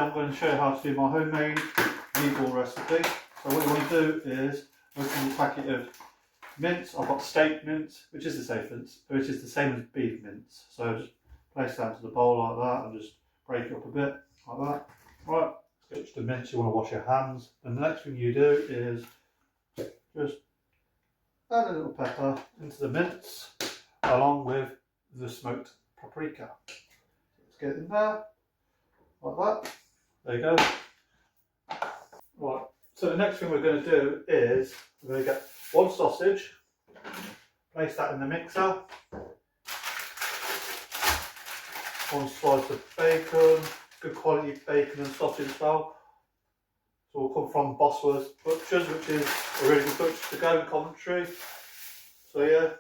I'm going to show you how to do my homemade meatball recipe. So what you want to do is open your packet of mince. I've got steak mince, which is the same as beef mince. So just place that into the bowl like that and just break it up a bit like that. Right, let's get to the mince. You want to wash your hands. And the next thing you do is just add a little pepper into the mince along with the smoked paprika. Let's get it in there like that. There you go. Right, so the next thing we're going to do is we're going to get one sausage, place that in the mixer, one slice of bacon, good quality bacon and sausage as well. So we'll come from Bosworth Butchers, which is a really good butcher to go in Coventry. So yeah,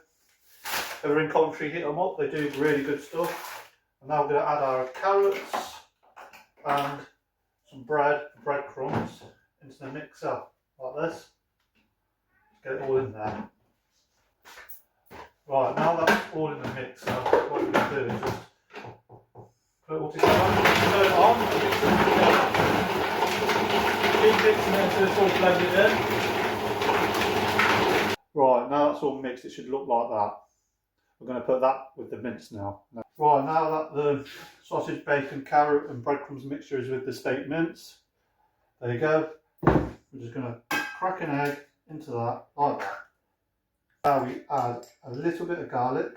if they're in Coventry, hit them up, they do really good stuff. And now we're going to add our carrots and some breadcrumbs into the mixer like this. Get it all in there. Right, now that's all in the mixer, what we're going to do is just put it all together, turn it on, mix it together. Keep mixing it until it's all blended in. Right, now that's all mixed, it should look like that. We're going to put that with the mince now. Right, now that the sausage, bacon, carrot and breadcrumbs mixture is with the steak mince, there you go. We're just going to crack an egg into that, like that. Now we add a little bit of garlic,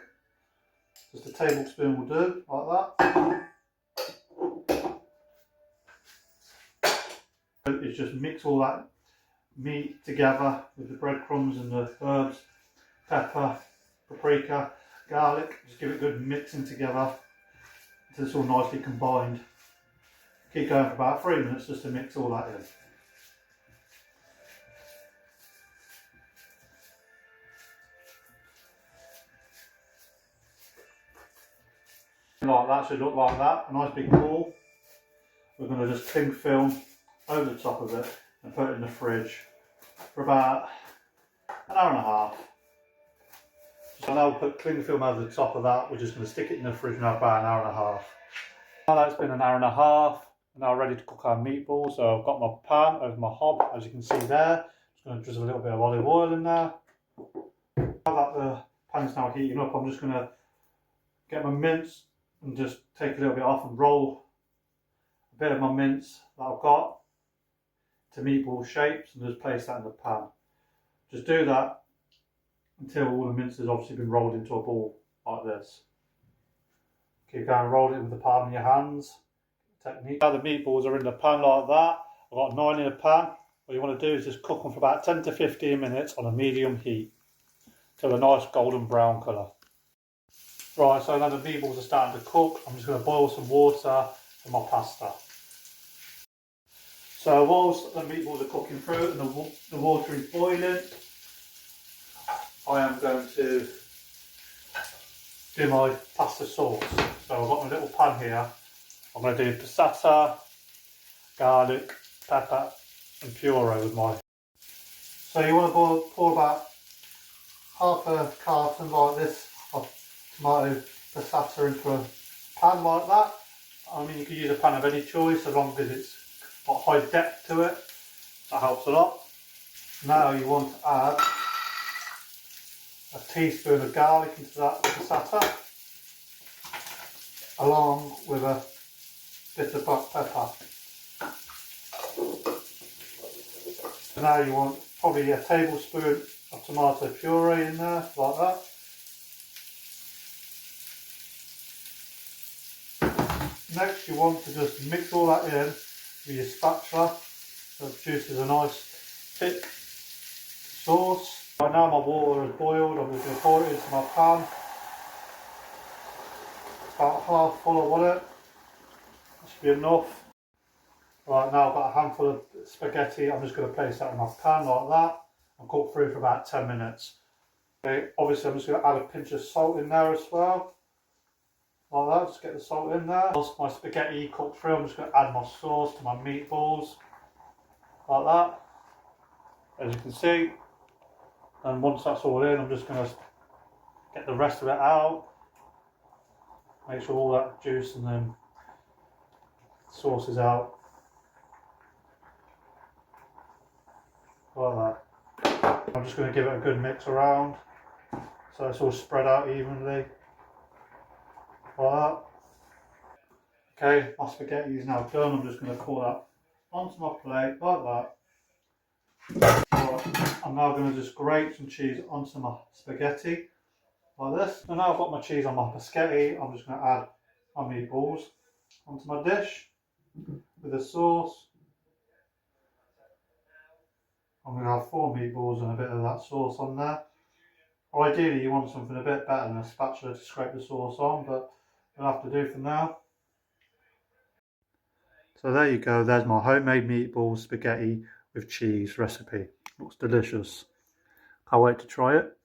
just a tablespoon will do, like that. It's just mix all that meat together with the breadcrumbs and the herbs, pepper, paprika, garlic. Just give it a good mixing together until it's all nicely combined. Keep going for about 3 minutes just to mix all that in. Like that, should look like that, a nice big ball. We're going to just cling film over the top of it and put it in the fridge for about an hour and a half. So now we'll put cling film over the top of that, we're just going to stick it in the fridge now about an hour and a half. Now that's been an hour and a half, we're now ready to cook our meatballs. So I've got my pan over my hob, as you can see there. Just going to drizzle a little bit of olive oil in there. Now that the pan's now heating up, I'm just going to get my mince and just take a little bit off and roll a bit of my mince that I've got to meatball shapes and just place that in the pan. Just do that until all the mince has obviously been rolled into a ball like this. Keep going, roll it with the palm of your hands. Technique. Now the meatballs are in the pan like that. I've got 9 in a pan. What you want to do is just cook them for about 10 to 15 minutes on a medium heat till a nice golden brown colour. Right, so now the meatballs are starting to cook. I'm just going to boil some water for my pasta. So whilst the meatballs are cooking through and the water is boiling, I am going to do my pasta sauce. So I've got my little pan here. I'm going to do passata, garlic, pepper and puree with my. So you want to pour about half a carton like this of tomato passata into a pan like that. I mean, you can use a pan of any choice as long as it's got high depth to it. That helps a lot. Now you want to add a teaspoon of garlic into that passata, along with a bit of black pepper. So now you want probably a tablespoon of tomato puree in there, like that. Next you want to just mix all that in with your spatula so it produces a nice thick sauce. Right now my water has boiled, I'm just going to pour it into my pan. About half full of water, that should be enough. Right, now I've got a handful of spaghetti, I'm just going to place that in my pan like that and cook through for about 10 minutes. Okay, obviously I'm just going to add a pinch of salt in there as well. Like that, just get the salt in there. Whilst my spaghetti cooked through, I'm just going to add my sauce to my meatballs. Like that, as you can see. And once that's all in, I'm just going to get the rest of it out. Make sure all that juice and sauce is out. like that. I'm just going to give it a good mix around so it's all spread out evenly, like that. Okay, my spaghetti is now done. I'm just going to pour that onto my plate like that. So I'm now going to just grate some cheese onto my spaghetti like this. And now I've got my cheese on my spaghetti, I'm just going to add my meatballs onto my dish with the sauce. I'm going to have 4 meatballs and a bit of that sauce on there. Or ideally you want something a bit better than a spatula to scrape the sauce on, but it'll have to do for now. So there you go, there's my homemade meatball spaghetti with cheese recipe. Looks delicious. Can't wait to try it.